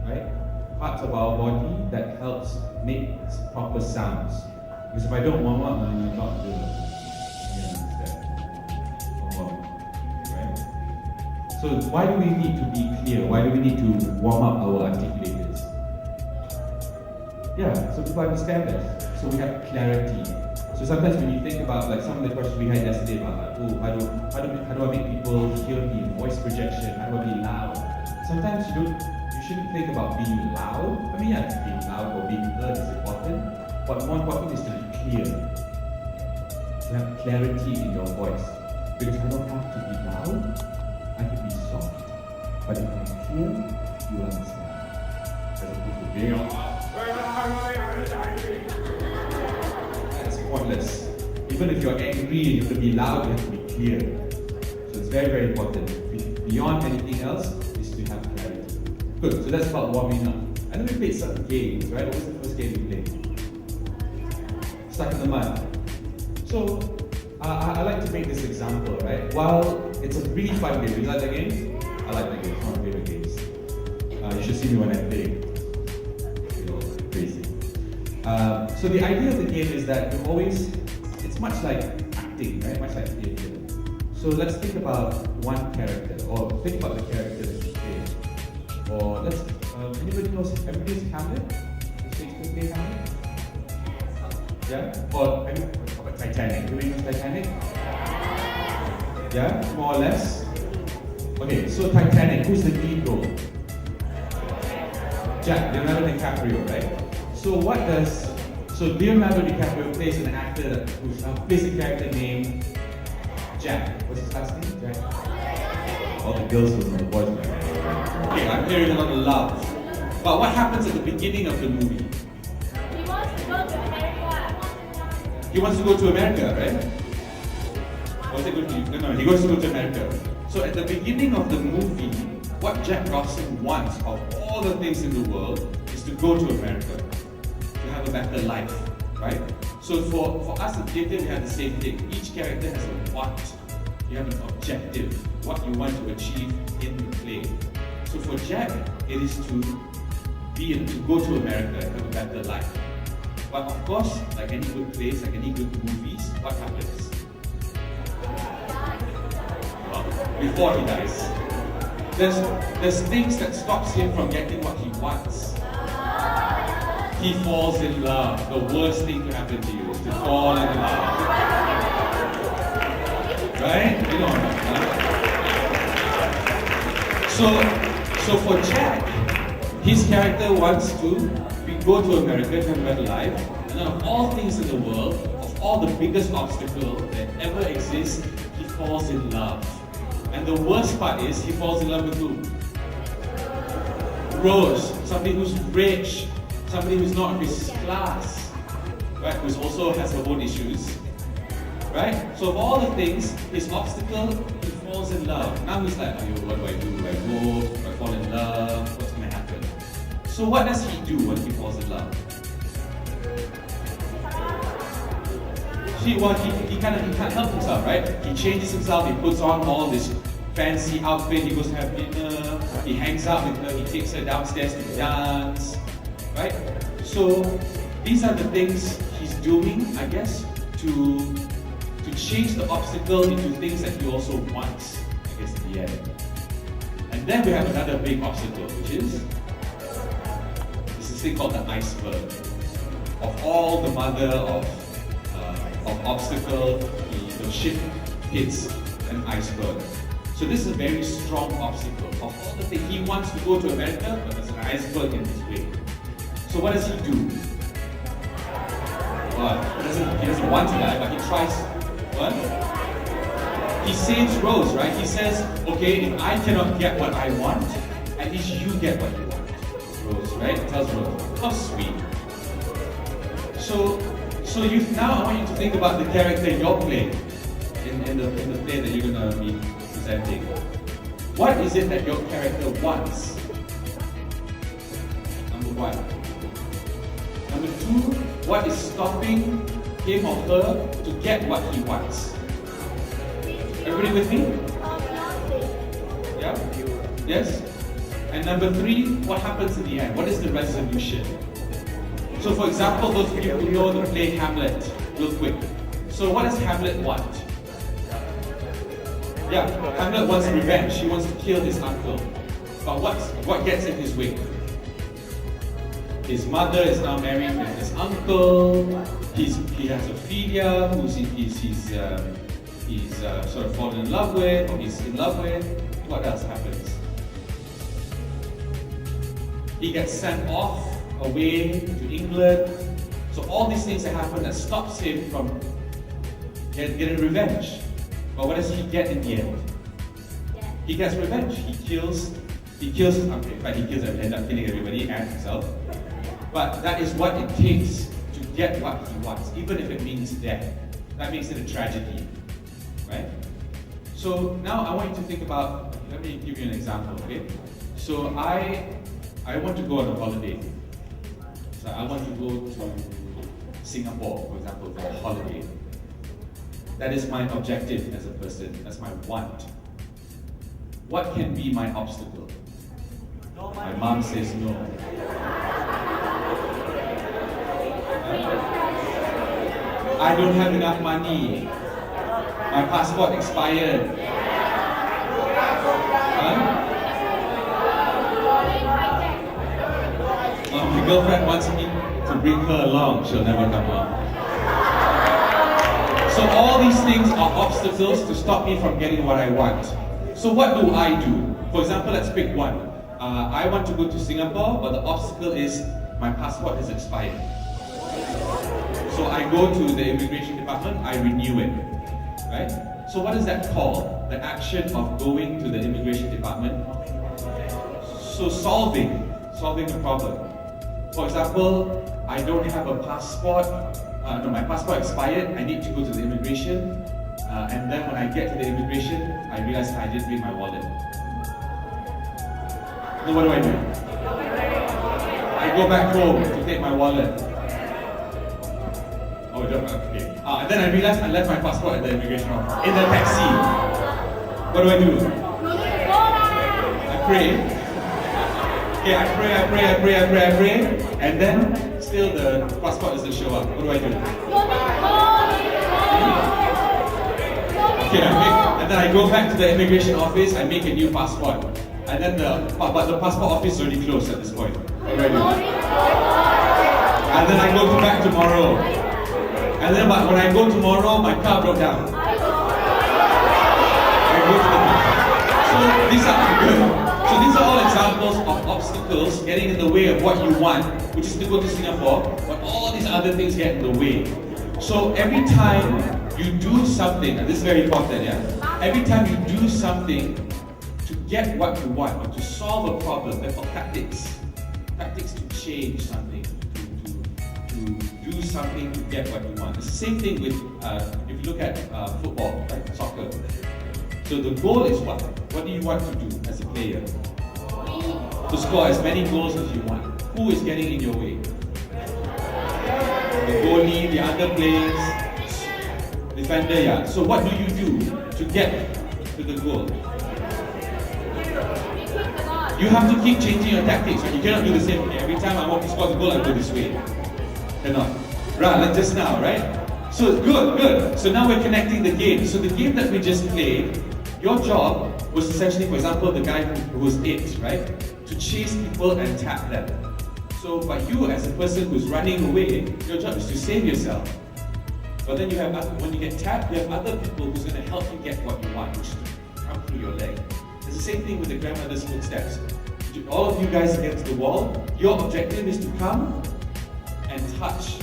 right? Parts of our body that helps make proper sounds. Because if I don't warm up, then you're not doing it. You understand? Warm up, right? So why do we need to be clear? Why do we need to warm up our articulators? Yeah, so people understand that. So we have clarity. So sometimes when you think about like some of the questions we had yesterday about like, how do I make people hear me? Voice projection, how do I be loud? Sometimes you shouldn't think about being loud. I mean, yes, being loud or being heard is important, but more important is to be clear. To have clarity in your voice. Because I don't have to be loud, I can be soft. But if I'm clear, you understand. As opposed to being loud. That's pointless. Even if you're angry and you have to be loud, you have to be clear. So it's very, very important. Beyond anything else, is to have clarity. Good, so that's about warming up. And then we played some games, right? What was the first game we played? Stuck in the mud. So, I like to make this example, right? While it's a really fun game, you like that game? I like that game, it's one of my favorite games. You should see me when I play. Crazy. So the idea of the game is that you always, it's much like acting, right? Much like theatre. So let's think about one character, or think about the character that you play. Or let's, everybody knows Hamlet? The Shakespeare play Hamlet? Yeah? Or Titanic. Everybody knows Titanic? Yeah? More or less? Okay, so Titanic, who's the lead role? Jack, Leonardo DiCaprio, right? So Leonardo DiCaprio plays an actor who's plays a character named Jack. What's his last name? Jack? All the girls will know the boys. Okay, I'm hearing a lot of love. But what happens at the beginning of the movie? He wants to go to America. He wants to go to America, right? Or is it going to? No, he wants to go to America. So at the beginning of the movie, what Jack Robinson wants of all the things in the world is to go to America, to have a better life, right? So for us in theatre, we have the same thing. Each character has a want. You have an objective, what you want to achieve in the play. So for Jack, it is to go to America and have a better life. But of course, like any good plays, like any good movies, what happens? Well, before he dies, there's things that stops him from getting what he wants. He falls in love. The worst thing to happen to you is to fall in love. Right? You know, So for Jack, his character wants to go to America to have a better life. And of all things in the world, of all the biggest obstacle that ever exists, he falls in love. And the worst part is, he falls in love with who? Rose, somebody who's rich, somebody who's not of his class, right? Who also has her own issues, right? So of all the things, his obstacle, he falls in love. Now he's like, what do I do? Do I go? Do I fall in love? What's going to happen? So what does he do when he falls in love? He can't help himself, right? He changes himself, he puts on all this fancy outfit, he goes to have dinner, he hangs out with her, he takes her downstairs to dance, right? So these are the things he's doing, I guess, to change the obstacle into things that he also wants, I guess, in the end. And then we have another big obstacle, which is this thing called the iceberg. Of all the mother of obstacle, the ship hits an iceberg. So this is a very strong obstacle. Of all the things, he wants to go to America, but there's an iceberg in his way. So what does he do? Well, he doesn't want to die, but he tries. What? He saves Rose, right? He says, okay, if I cannot get what I want, at least you get what you want. Rose, right? He tells Rose. How sweet. So now I want you to think about the character you're playing in the play that you're going to be presenting. What is it that your character wants? Number one. Number two, what is stopping him or her to get what he wants? Everybody with me? Yeah? Yes? And number 3, what happens in the end? What is the resolution? So for example, those of you who know the play Hamlet, real quick. So what does Hamlet want? Yeah, Hamlet wants revenge. He wants to kill his uncle. But what gets in his way? His mother is now married with his uncle. He has Ophelia, who he's sort of fallen in love with, or he's in love with. What else happens? He gets sent off away to England. So all these things that happen that stops him from getting revenge. But what does he get in the end? He gets revenge. He kills his uncle. In fact, he ends up killing everybody and himself. But that is what it takes to get what he wants, even if it means death. That makes it a tragedy, right? So now I want you to think about, let me give you an example, okay? So I want to go on a holiday. So I want to go to Singapore, for example, for a holiday. That is my objective as a person, that's my want. What can be my obstacle? My mom says no. I don't have enough money. My passport expired. My girlfriend wants me to bring her along. She'll never come along. So all these things are obstacles to stop me from getting what I want. So what do I do? For example, let's pick one. I want to go to Singapore, but the obstacle is my passport has expired. So I go to the immigration department, I renew it, right? So what is that called? The action of going to the immigration department. So solving a problem. For example, I don't have a passport, my passport expired, I need to go to the immigration, and then when I get to the immigration, I realize I didn't bring my wallet. So what do? I go back home to take my wallet. Oh, okay. And then I realized I left my passport at the immigration office, in the taxi. What do? I pray. Okay, I pray, and then still the passport doesn't show up. What do? Okay, and then I go back to the immigration office, I make a new passport. And then the passport office is already closed at this point. What do? And then I go back tomorrow. And then when I go tomorrow, my car broke down. I go to the So these are all examples of obstacles getting in the way of what you want, which is to go to Singapore, but all these other things get in the way. So every time you do something, and this is very important, yeah. Every time you do something to get what you want, or to solve a problem, they're called tactics. Tactics to change something, to do something to get what you want. It's the same thing with, if you look at football, right? Soccer. So the goal is what? What do you want to do as a player? To score as many goals as you want. Who is getting in your way? The goalie, the other players, defender, yeah. So what do you do to get to the goal? You have to keep changing your tactics. Right? You cannot do the same. Okay, every time I want to score the goal, I go this way. Cannot. Right, like just now, right? So good. So now we're connecting the game. So the game that we just played, your job was essentially, for example, the guy who was it, right? To chase people and tap them. So, but you as a person who's running away, your job is to save yourself. But then you have, when you get tapped, you have other people who's going to help you get what you want, which is to come through your leg. It's the same thing with the grandmother's footsteps. All of you guys against the wall, your objective is to come and touch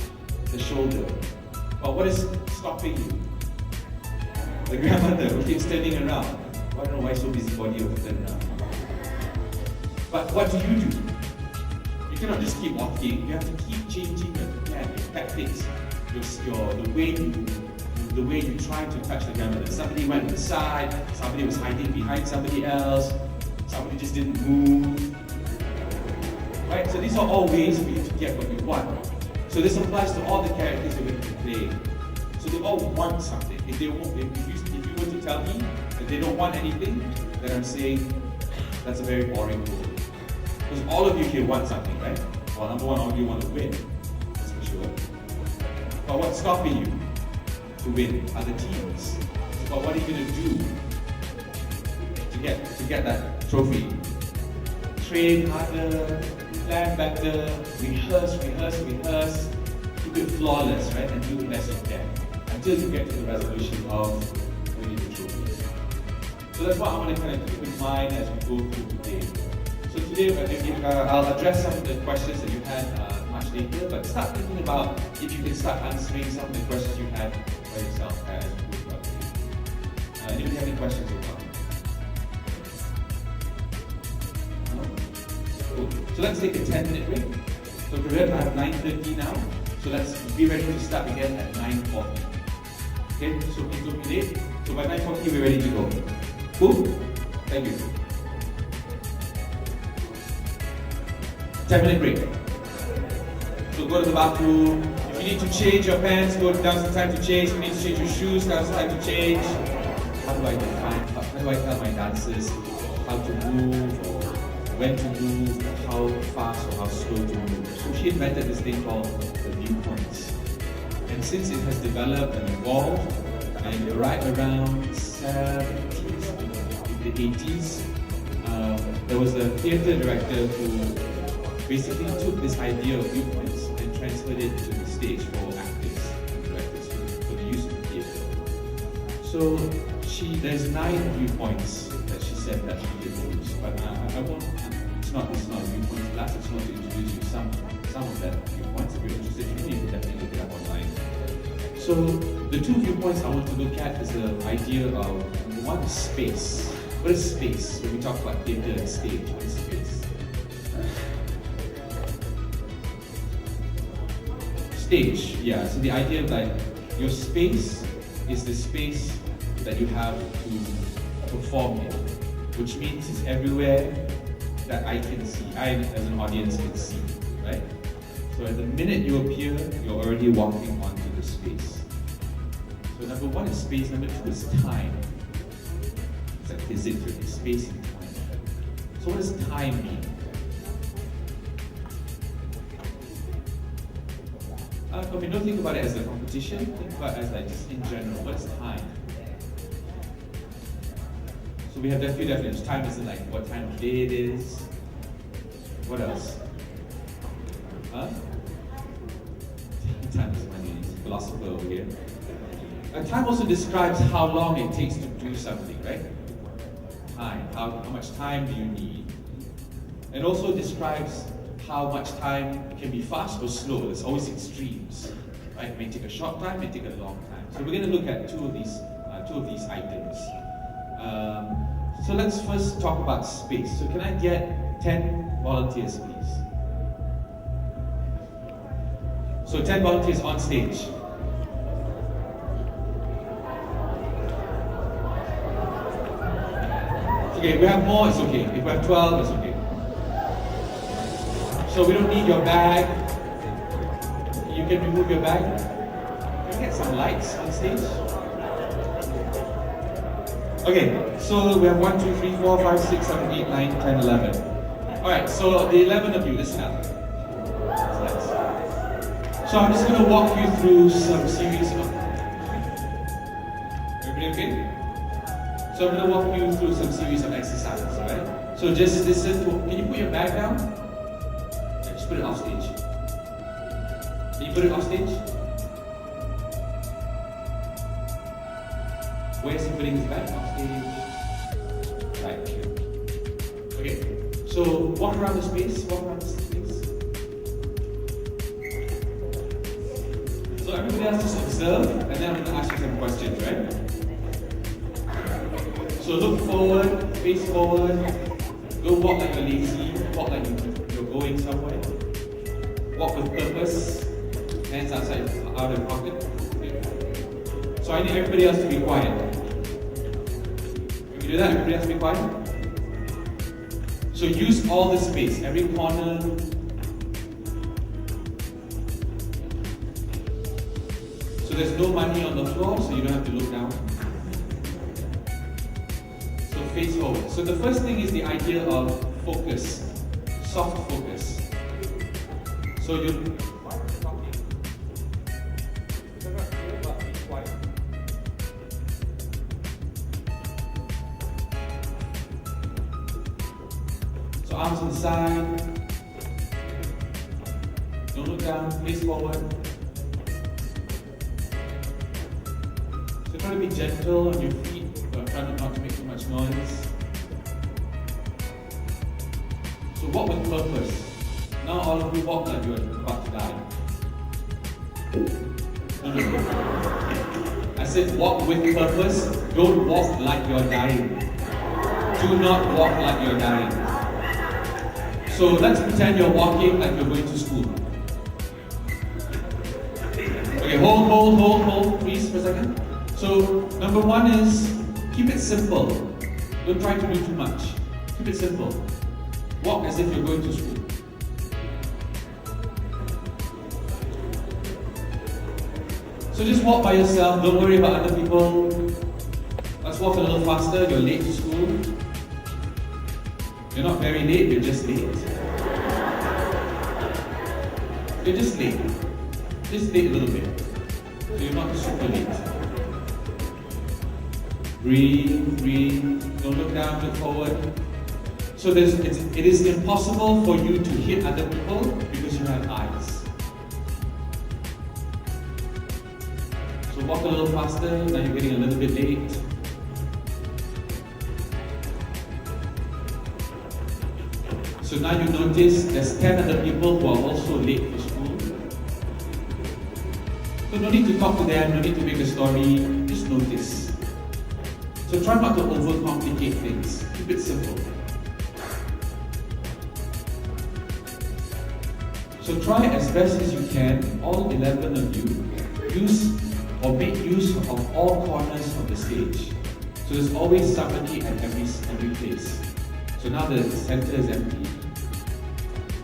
the shoulder. But what is stopping you? The grandmother who keeps turning around. I don't know why so busybody over turn around. But what do? You cannot just keep walking. You have to keep changing your tactics, the way you try to touch the grandmother. Somebody went to the side, somebody was hiding behind somebody else, somebody just didn't move. Right? So these are all ways for you to get what you want. So this applies to all the characters that we're playing. So they all want something. If you were to tell me that they don't want anything, then I'm saying that's a very boring rule. Because all of you here want something, right? Well, number one, all of you want to win, that's for sure. But what's stopping you to win are the teams. But what are you going to do to get that trophy? Train harder, plan better, rehearse, keep it flawless, right? And do the best you can until you get to the resolution of winning the trophy. So that's what I want to kind of keep in mind as we go through today. So today I'll address some of the questions that you had much later, but start thinking about if you can start answering some of the questions you had by yourself as we go throughout today. Anybody have any questions so far? Cool. So let's take a 10-minute break. So remember, I have 9:30 now. So let's be ready to start again at 9:40. Okay, so please don't be late. So by 9:40 we're ready to go. Cool? Thank you. 10-minute break. So go to the bathroom. If you need to change your pants, go down some time to change. If you need to change your shoes, down some time to change. How do I tell my dancers how to move, or when to move, or how fast or how slow to move? So she invented this thing called the viewpoints. And since it has developed and evolved, and right around 70s to the 80s, there was a theatre director who basically took this idea of viewpoints and transferred it to the stage for actors and directors for the use of the theatre. So there's 9 viewpoints that she said that she did use, but I won't. It's not a viewpoint class. It's not to introduce you some of that viewpoints. If you're interested, you can definitely look it up online. So the 2 viewpoints I want to look at is the idea of one is space. What is space? When we talk about theatre and stage, what is space? Stage, yeah. So the idea of like your space is the space that you have to perform in, which means it's everywhere that I can see, I as an audience can see, right? So at the minute you appear, you're already walking onto the space. So number 1 is space, number 2 is time. It's like physics, really, space and time. So what does time mean? Okay, don't think about it as a competition, think about it as like just in general, what is time? So we have that few definitions. Time isn't like what time of day it is. What else? Huh? Time is money, philosopher over here. Time also describes how long it takes to do something, right? Time, how much time do you need? It also describes how much time can be fast or slow. There's always extremes, right? It may take a short time, it may take a long time. So we're going to look at two of these items. So let's first talk about space. So can I get 10 volunteers, please? So 10 volunteers on stage. Okay, if we have more, it's okay. If we have 12, it's okay. So we don't need your bag. You can remove your bag. Can we get some lights on stage? Okay, so we have 1, 2, 3, 4, 5, 6, 7, 8, 9, 10, 11. Alright, so the 11 of you, listen up. So I'm just going to walk you through some series of... Everybody okay? So I'm going to walk you through some series of exercises, alright? So just listen to... Can you put your bag down? Yeah, just put it off stage. Can you put it off stage? Where is he putting his bag? Off stage. Right here. Okay, so walk around the space, walk around the space. So everybody else just observe, and then I'm going to ask you some questions, right? So look forward, face forward. Don't walk like you're lazy, walk like you're going somewhere. Walk with purpose, hands outside, out of the pocket. Okay. So I need everybody else to be quiet. Can we do that? Everybody else be quiet? So use all the space, every corner. So there's no money on the floor, so you don't have to look down. So face forward. So the first thing is the idea of focus. soft focus. So you so arms on the side. Don't look down, face forward. So try to be gentle on your feet, but try not to make too much noise. So walk with purpose. Now all of you walk like you're about to die. No. I said walk with purpose. Don't walk like you're dying. Do not walk like you're dying. So let's pretend you're walking like you're going to school. Okay, hold, please, for a second. So, number one is, keep it simple. Don't try to do too much. Keep it simple. Walk as if you're going to school. So just walk by yourself, don't worry about other people. Let's walk a little faster, you're late to school. You're not very late, you're just late. You're just late. Just late a little bit. So you're not super late. Breathe, don't look down, look forward. So it is impossible for you to hit other people because you have eyes. So walk a little faster, now you're getting a little bit late. So now you notice there's 10 other people who are also late for school. So no need to talk to them, no need to make a story, just notice. So try not to overcomplicate things, keep it simple. So try as best as you can, all 11 of you, use or make use of all corners of the stage. So there's always somebody at every place. So now the center is empty.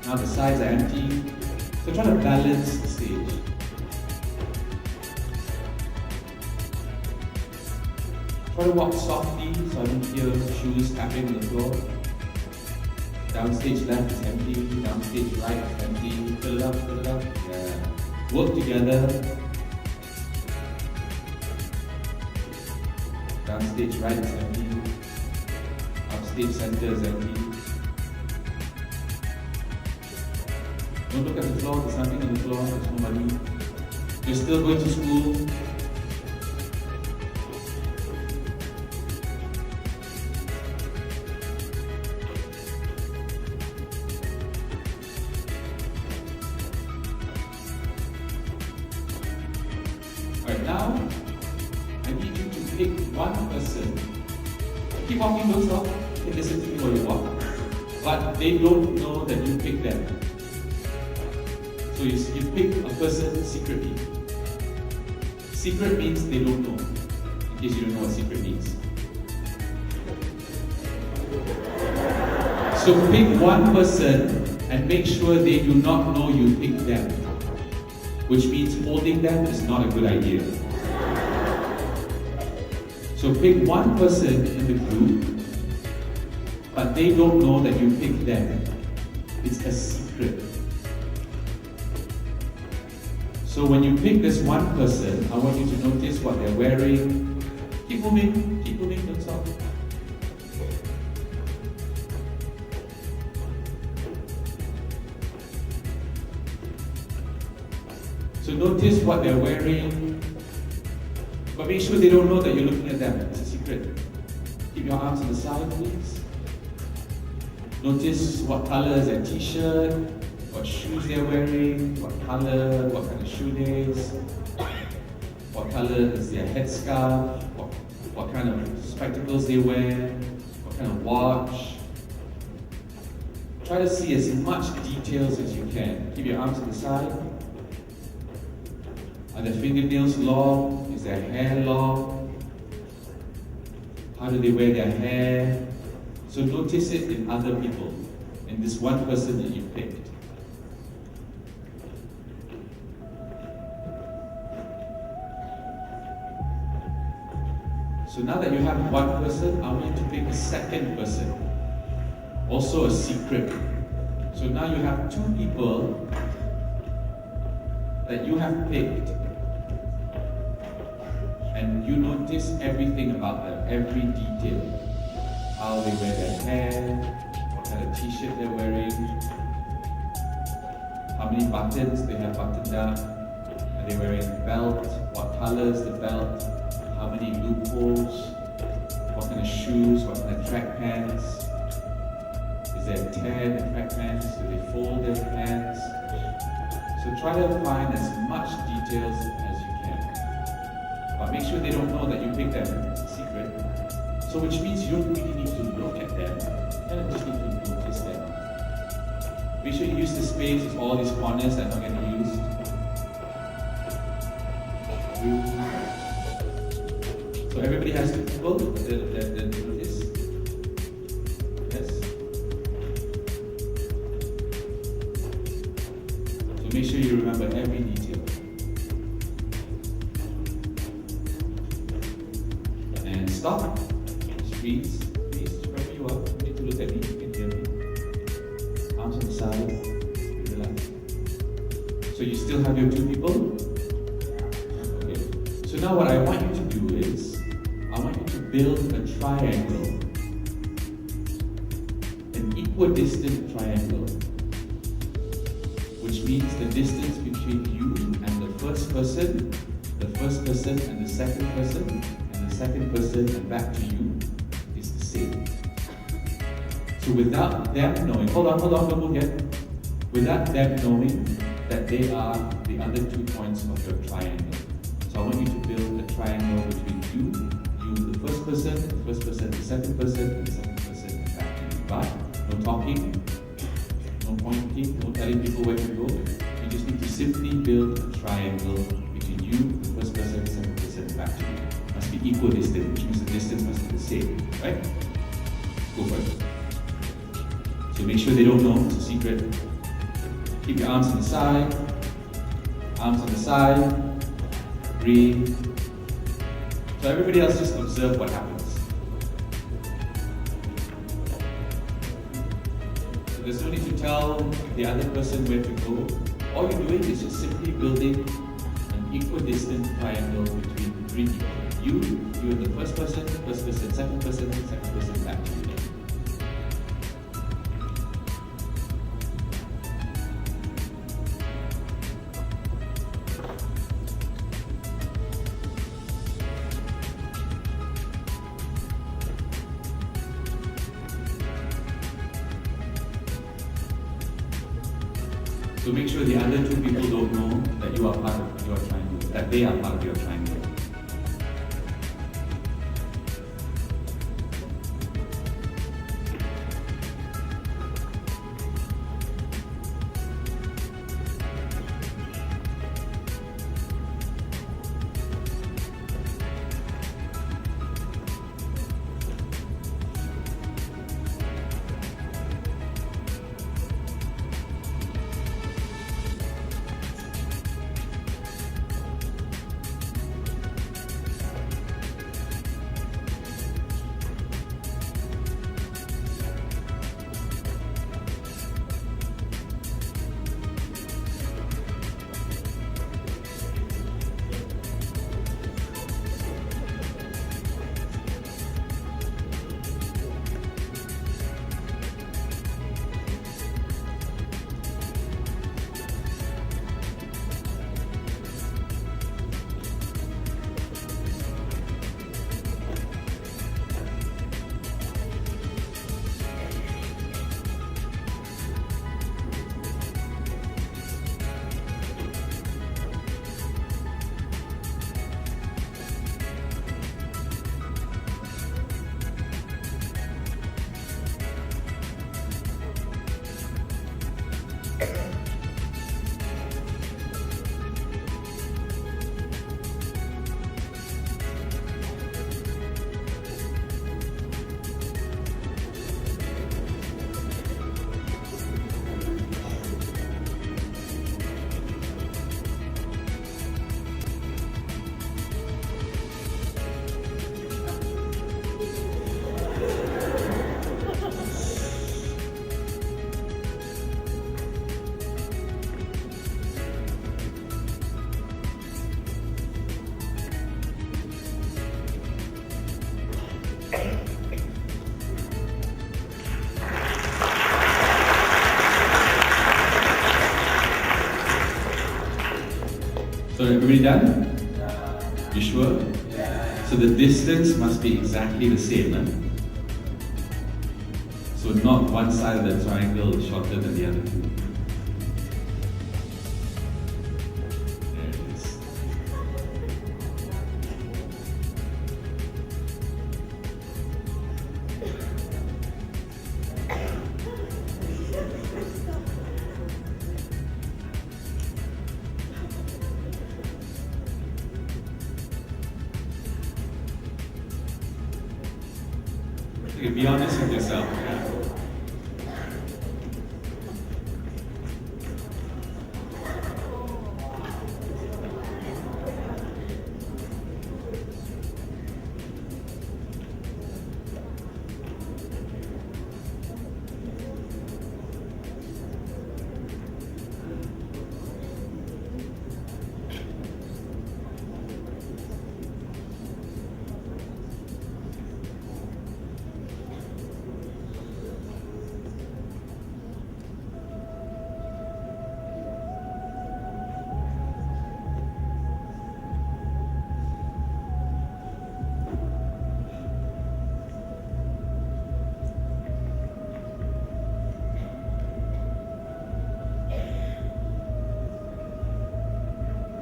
Now the sides are empty. So try to balance the stage. Try to walk softly so I don't hear shoes tapping on the floor. Downstage left is empty, downstage right is empty. Fill it up. Yeah. Work together. Downstage right is empty. Upstage center is empty. Don't look at the floor, there's nothing on the floor, there's nobody. You're still going to school. Alright, now I need you to pick one person. Keep walking, don't stop. You can listen to me while you walk. But they don't know that you picked them. So you pick a person secretly. Secret means they don't know. In case you don't know what secret means. So pick one person and make sure they do not know you picked them. Which means holding them is not a good idea. So pick one person in the group, but they don't know that you picked them. It's a secret. So when you pick this one person, I want you to notice what they're wearing. Keep moving, don't stop. So notice what they're wearing, but make sure they don't know that you're looking at them. It's a secret. Keep your arms on the side, please. Notice what color is their t-shirt, what shoes they're wearing, what color, what kind of shoe days, what color is their headscarf, what kind of spectacles they wear, what kind of watch. Try to see as much details as you can. Keep your arms on the side. Are their fingernails long? Is their hair long? How do they wear their hair? So notice it in other people, in this one person that you picked. So now that you have one person, I want you to pick a second person. Also a secret. So now you have two people that you have picked, and you notice everything about them, every detail. How they wear their hair, what kind of t-shirt they're wearing, how many buttons they have buttoned up, are they wearing a belt, what color is the belt, how many loopholes, what kind of shoes, what kind of track pants, is there a tear in the track pants, do they fold their pants? So try to find as much details as you can. But make sure they don't know that you picked them, it's a secret. So which means you don't really need to look at them, you kind of just need to notice them. Make sure you use the space with all these corners that are not getting used. So everybody has two people that do this. Yes? So make sure you remember every detail. And stop. Please, wherever you are, you need to look at me, you can hear me. Arms on the side, relax. So you still have your two people? Okay. So now what I want you to do is, I want you to build a triangle. An equidistant triangle. Which means the distance between you and the first person and the second person, and the second person and back to you, is the same. So without them knowing, hold on, don't move yet. Without them knowing that they are the other 2 points of your triangle. So I want you to build a triangle between you, the first person, the second person, and the second person, and back to you. But no talking, no pointing, no telling people where to go. You just need to simply build a triangle between you, the first person, the second person, and back to you. Must be equidistant, which means the distance must be the same, right? Go for it. So make sure they don't know, it's a secret. Keep your arms on the side, breathe. So everybody else just observe what happens. So there's no need to tell the other person where to go. All you're doing is just simply building an equidistant triangle between 3 people. You're the first person, second person, back to you. So make sure the other 2 people don't know that you are part of your triangle, that they are part of your triangle. So everybody done? You sure? So the distance must be exactly the same. So not one side of the triangle is shorter than the other two. There it is. Okay, be honest with yourself.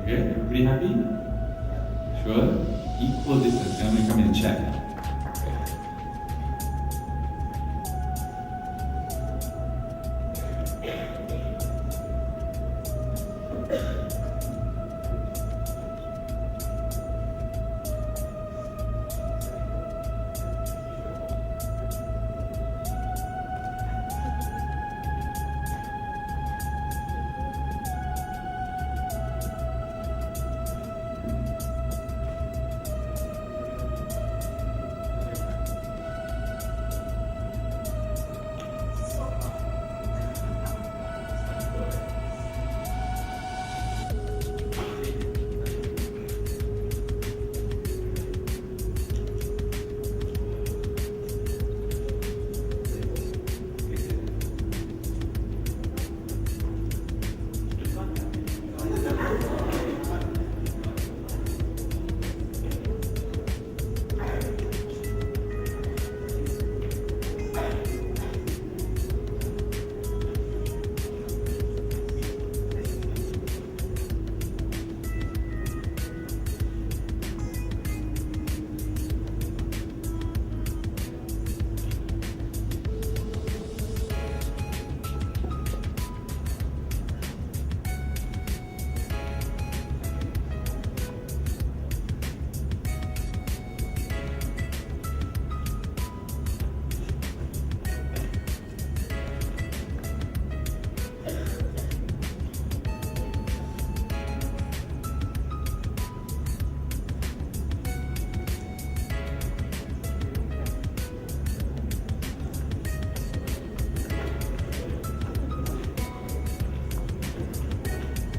Okay, everybody happy? Sure? Equal distance. I'm going to come in and check.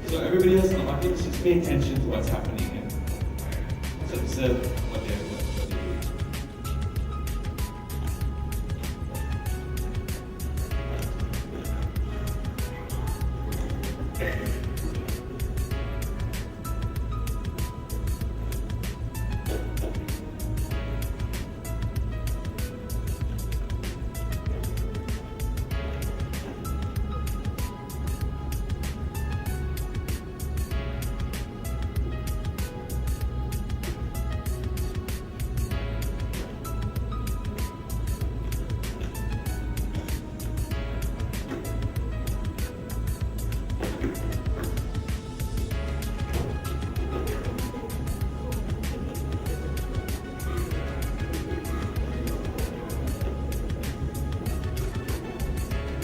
So everybody else in the audience, just pay attention to what's happening and just observe what they're doing.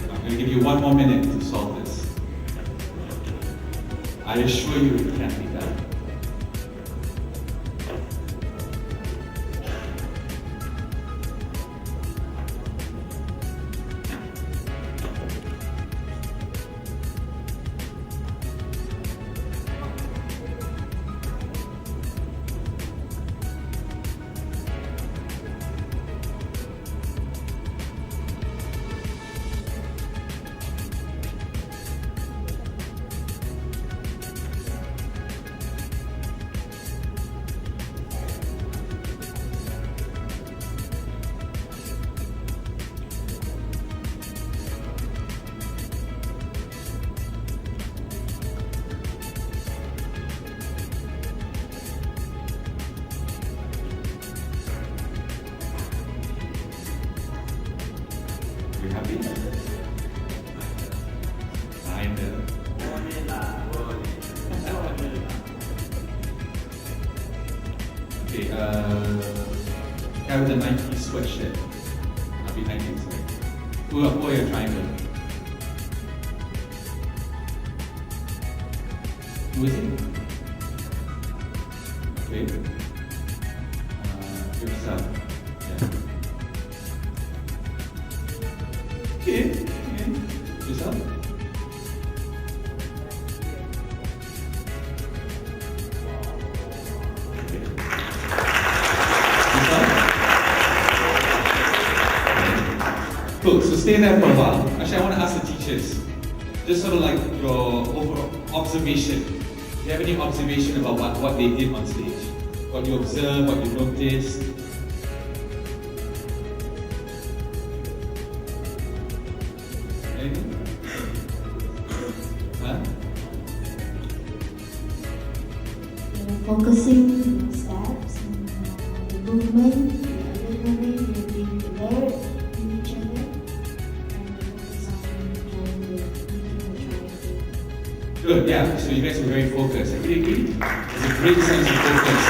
I'm going to give you one more minute to solve this. I assure you it can be done. guy with the Nike sweatshirt behind him. Who are you triangle? Who is it? Okay. Yourself. Yeah. Okay. Yourself? Cool, so stay there for a while. Actually, I want to ask the teachers, just sort of like your overall observation. Do you have any observation about what they did on stage? What you observed, what you noticed? Anything? Huh? Focusing on steps and the movement, the delivery, being alert to each other, and focus on trying to Good, yeah, so you guys were very focused. Everybody agree? There's a great sense of focus.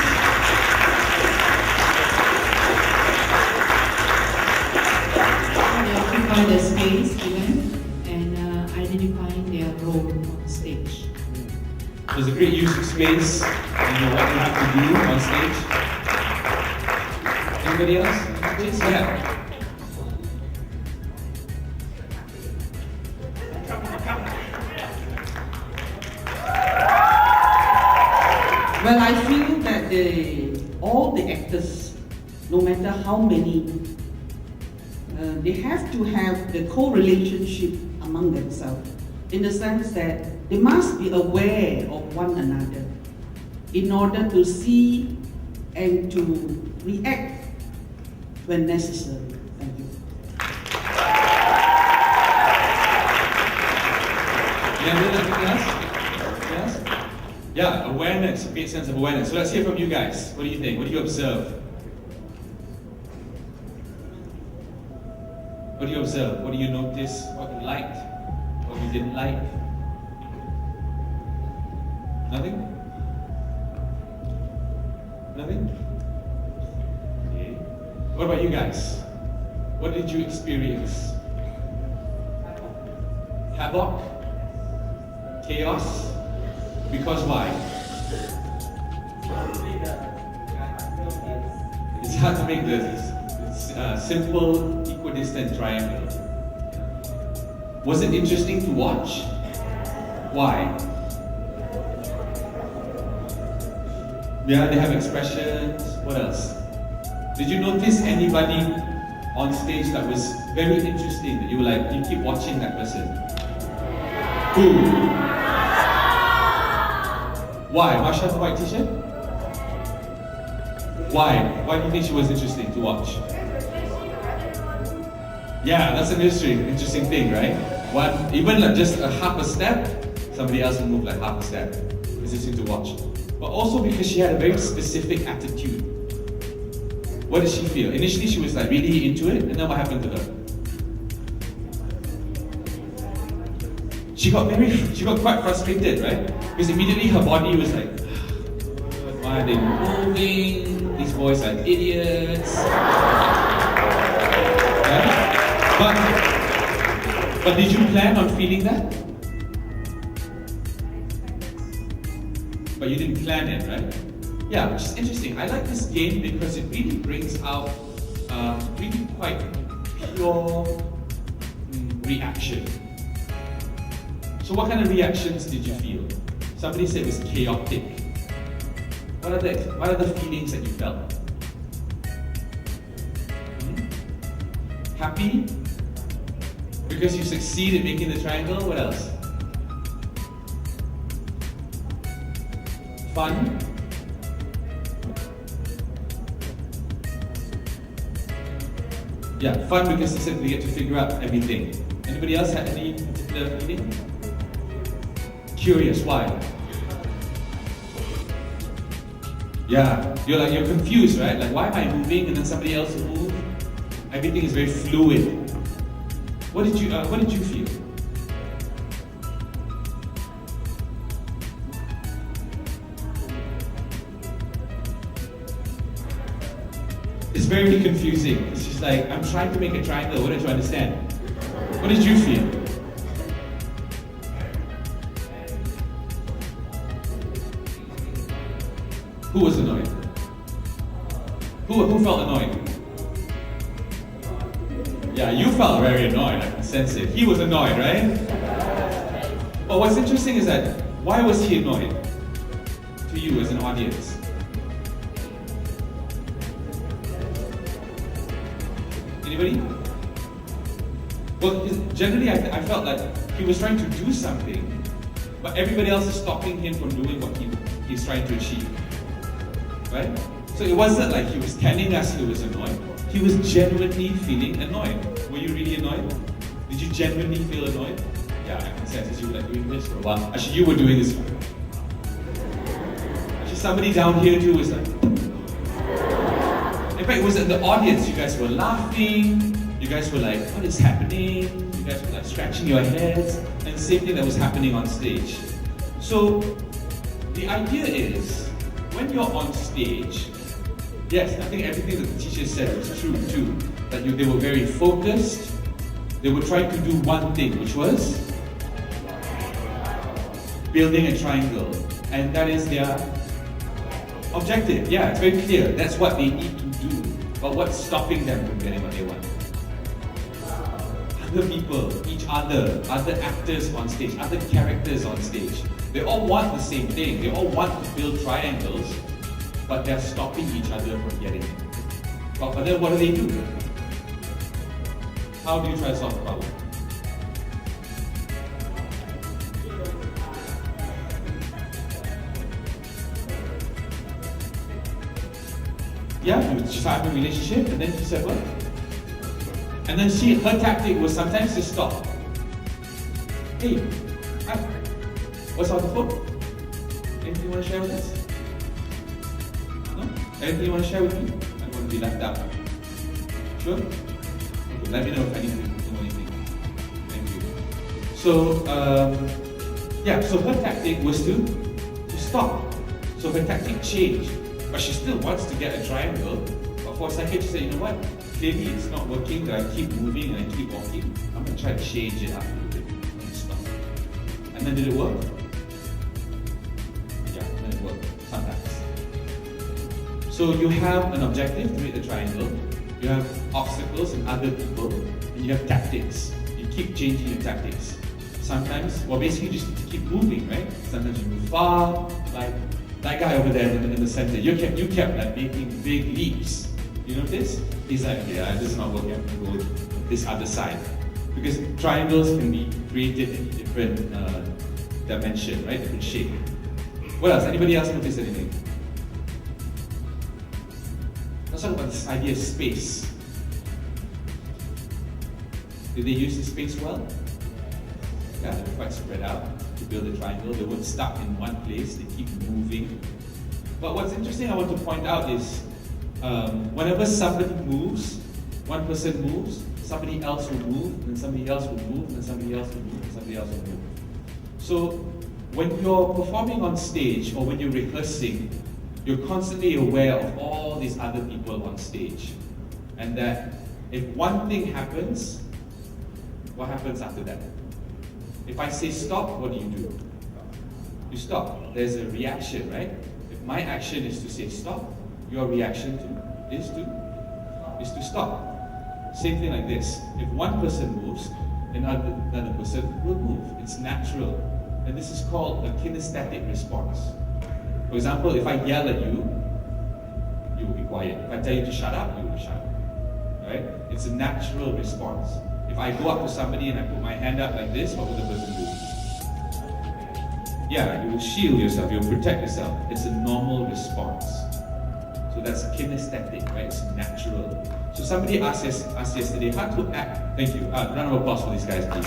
They occupy the space given and identifying their role on stage. There's a great use of space and what you have to do on stage. Anybody else? Please, yeah. Well, I feel that all the actors, no matter how many, they have to have the co-relationship among themselves, in the sense that they must be aware of one another in order to see and to react when necessary. Thank you. Yeah, anything else? Yes? Yeah, awareness, a great sense of awareness. So let's hear from you guys. What do you think? What do you observe? What do you observe? What do you notice? What you liked? What you didn't like? Nothing? Nothing? Okay. What about you guys? What did you experience? Havoc? Chaos? Because why? It's hard to make this simple, equidistant triangle. Was it interesting to watch? Why? Yeah, they have expressions. What else? Did you notice anybody on stage that was very interesting that you were like, you keep watching that person? Who? Why? Marsha, the white t-shirt? Why? Why do you think she was interesting to watch? Yeah, that's an interesting thing, right? One, even like just a half a step, somebody else will move like half a step. It's interesting to watch. But also because she had a very specific attitude. What did she feel? Initially she was like really into it, and then what happened to her? She got quite frustrated, right? Because immediately her body was like, why are they moving? These boys are idiots. Right? But did you plan on feeling that? But you didn't plan it, right? Yeah, which is interesting. I like this game because it really brings out really quite pure reaction. So what kind of reactions did you feel? Somebody said it was chaotic. What are the feelings that you felt? Happy? Because you succeeded in making the triangle? What else? Fun? Yeah, fun because you said we get to figure out everything. Anybody else had any particular feeling? Curious, why? Yeah, you're confused, right? Like, why am I moving and then somebody else will move? Everything is very fluid. What did you feel? very confusing. She's like, I'm trying to make a triangle, what don't you understand? What did you feel? Who was annoyed? Who felt annoyed? Yeah, you felt very annoyed, I can sense it. He was annoyed, right? But what's interesting is that, why was he annoyed? To you as an audience? Anybody? Well, generally I felt like he was trying to do something, but everybody else is stopping him from doing what he's trying to achieve. Right? So it wasn't like he was telling us he was annoyed. He was genuinely feeling annoyed. Were you really annoyed? Did you genuinely feel annoyed? Yeah, I can sense you were like doing this for a while. Actually, you were doing this. Actually, somebody down here too was like. In fact, it was in the audience. You guys were laughing. You guys were like, what is happening? You guys were like scratching your heads. And the same thing that was happening on stage. So, the idea is, when you're on stage, yes, I think everything that the teacher said was true too. That they were very focused. They were trying to do one thing, which was building a triangle. And that is their objective. Yeah, it's very clear. That's what they need to do. But what's stopping them from getting what they want? Other people, each other actors on stage, other characters on stage. They all want the same thing. They all want to build triangles, but they're stopping each other from getting it. But then what do? How do you try to solve the problem? Yeah, you start a relationship, and then she said what? And then her tactic was sometimes to stop. Hey, hi. What's on the phone? Anything you want to share with us? No? Anything you want to share with me? I'm going to be left out. Sure? Okay, let me know if I need to know anything. Thank you. So, so her tactic was to stop. So her tactic changed. But she still wants to get a triangle. But for a second, she said, you know what? Clearly it's not working, that I keep moving and I keep walking. I'm going to try to change it up a little bit. I'm going to stop. And then did it work? Yeah, then it worked. Sometimes. So you have an objective to make the triangle. You have obstacles and other people. And you have tactics. You keep changing your tactics. Sometimes, well, basically you just keep moving, right? Sometimes you move far, like that guy over there in the center. You kept like making big leaps. You notice? He's like, yeah, this is not working. I'm going to go this other side. Because triangles can be created in different dimension, right? Different shape. What else? Anybody else notice anything? Let's talk about this idea of space. Did they use the space well? Yeah, they were quite spread out to build a triangle. They weren't stuck in one place. They keep moving. But what's interesting I want to point out is whenever somebody moves, one person moves, somebody else will move, and somebody else will move, and somebody else will move, and somebody else will move. So when you're performing on stage or when you're rehearsing, you're constantly aware of all these other people on stage. And that if one thing happens, what happens after that? If I say stop, what do? You stop. There's a reaction, right? If my action is to say stop, your reaction is to stop. Same thing like this. If one person moves, another person will move. It's natural. And this is called a kinesthetic response. For example, if I yell at you, you will be quiet. If I tell you to shut up, you will shut up. Right? It's a natural response. If I go up to somebody and I put my hand up like this, what will the person do? Yeah, you will shield yourself, you will protect yourself. It's a normal response. So that's kinesthetic, right? It's natural. So somebody asked yesterday how to act. Thank you. Round of applause for these guys, please.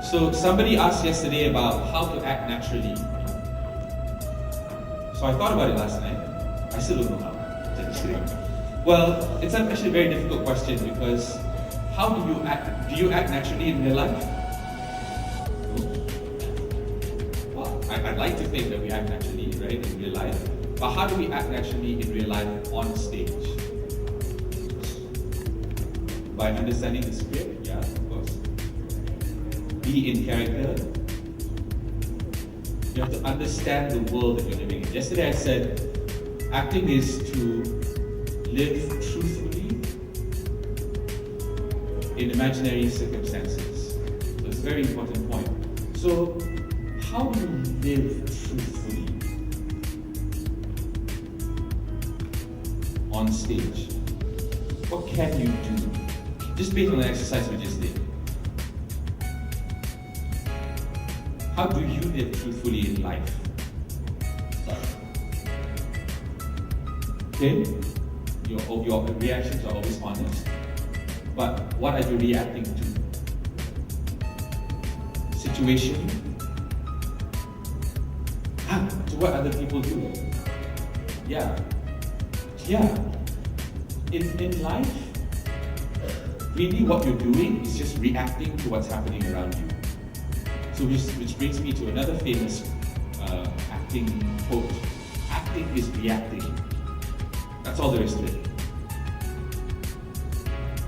So somebody asked yesterday about how to act naturally. So I thought about it last night. I still don't know how. Just kidding. Well, it's actually a very difficult question because how do you act? Do you act naturally in real life? No. Well, I'd like to think that we act naturally, right, in real life. But how do we act naturally in real life on stage? By understanding the script, yeah, of course. Be in character. You have to understand the world that you're living in. Yesterday I said, acting is to live truthfully in imaginary circumstances. So it's a very important point. So, how do you live truthfully on stage? What can you do? Just based on the exercise we just did. How do you live truthfully in life? Okay? Your reactions are always honest. But what are you reacting to? Situation? To what other people do? Yeah. In life, really what you're doing is just reacting to what's happening around you. So which brings me to another famous acting quote. Acting is reacting. That's all there is to it.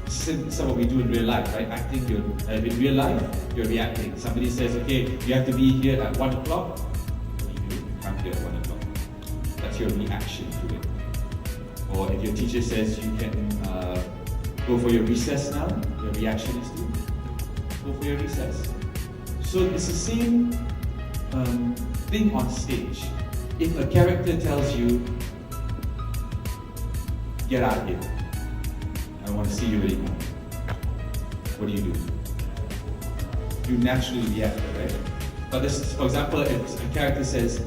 This is what we do in real life, right? Acting, in real life, you're reacting. Somebody says, okay, you have to be here at 1 o'clock. You come here at 1 o'clock. That's your reaction to it. Or if your teacher says you can go for your recess now, your reaction is to go for your recess. So it's the same thing on stage. If a character tells you, get out of here, I don't want to see you anymore, what do? You naturally react, right? But this, for example, if a character says,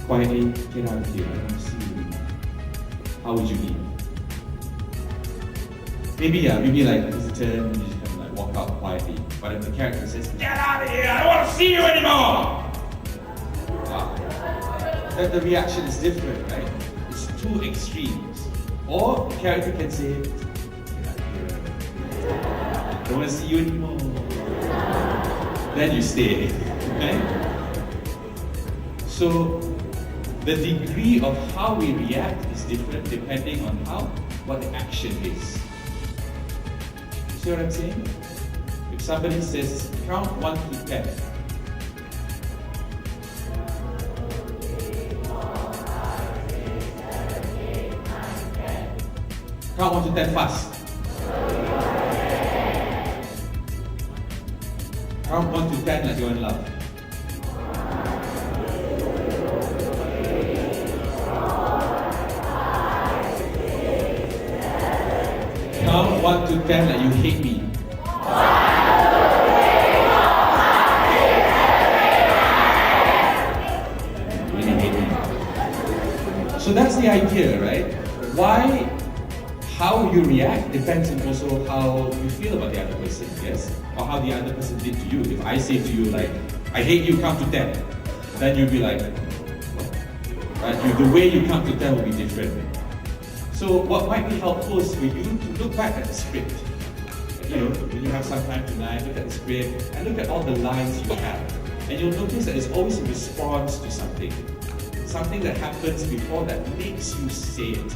quietly, get out of here, I don't want to see you anymore, how would you leave? Maybe like, this is a turn, you just kind of like walk out quietly. But if the character says, get out of here, I don't want to see you anymore! Then the reaction is different, right? It's two extremes. Or the character can say, get out of here, I don't want to see you anymore. Then you stay, right? So the degree of how we react is different depending on what the action is. See what I'm saying? If somebody says, count 1 to 10. Count 1 to 10 fast. Count 1 to 10 like you're in love. Count 1 to 10 like you hate me. Really hate me. So that's the idea, right? How you react depends on also how you feel about the other person, yes? Or how the other person did to you. If I say to you like, I hate you, count to 10, then you'll be like, what? Right? The way you count to 10 will be different. So what might be helpful is for you to look back at the script. You know, when you have some time tonight, look at the script and look at all the lines you have. And you'll notice that there's always a response to something. Something that happens before that makes you say it.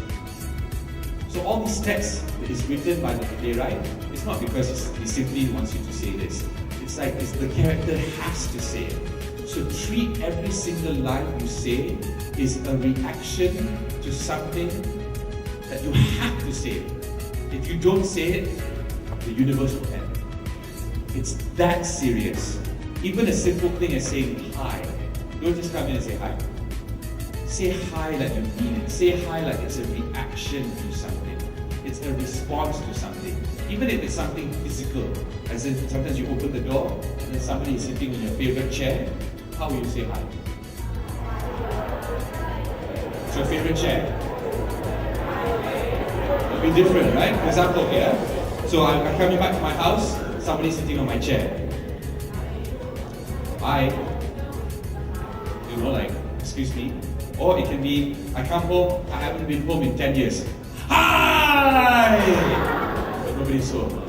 So all these text that is written by the playwright, it's not because he simply wants you to say this. It's like the character has to say it. So treat every single line you say is a reaction to something that you have to say. If you don't say it, the universe will end. It's that serious. Even a simple thing as saying hi. Don't just come in and say hi. Say hi like you mean it. Say hi like it's a reaction to something. It's a response to something. Even if it's something physical. As in, sometimes you open the door and then somebody is sitting in your favorite chair. How will you say hi? It's your favorite chair. It'll be different, right? For example, yeah? So I'm coming back to my house, somebody's sitting on my chair. Hi. You know, like, excuse me. Or it can be, I come home, I haven't been home in 10 years. Hi! But nobody's home.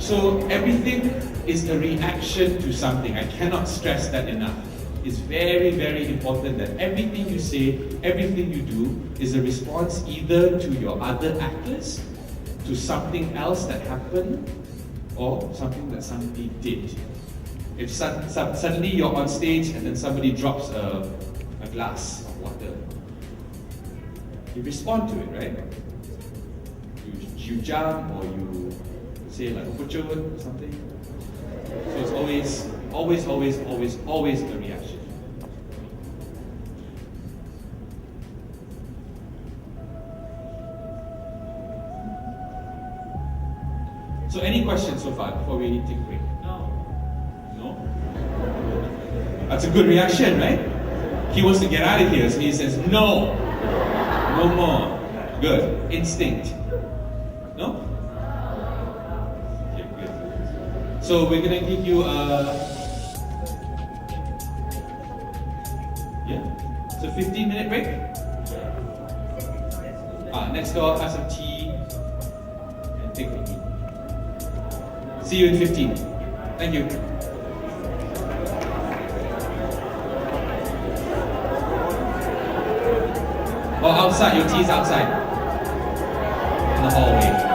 So everything is a reaction to something. I cannot stress that enough. It's very, very important that everything you say, everything you do is a response either to your other actors, to something else that happened, or something that somebody did. If suddenly you're on stage and then somebody drops a glass of water, you respond to it, right? You jump or you say like "Puchut" or something. So it's always a reaction. So any questions so far before we take a break? No? That's a good reaction, right? He wants to get out of here, so he says no. No more. Good. Instinct. No? Okay, good. So we're gonna give you it's a 15-minute break. Next door, have some tea and take a eat. See you in 15. Thank you. Or outside, your tea's outside. In the hallway.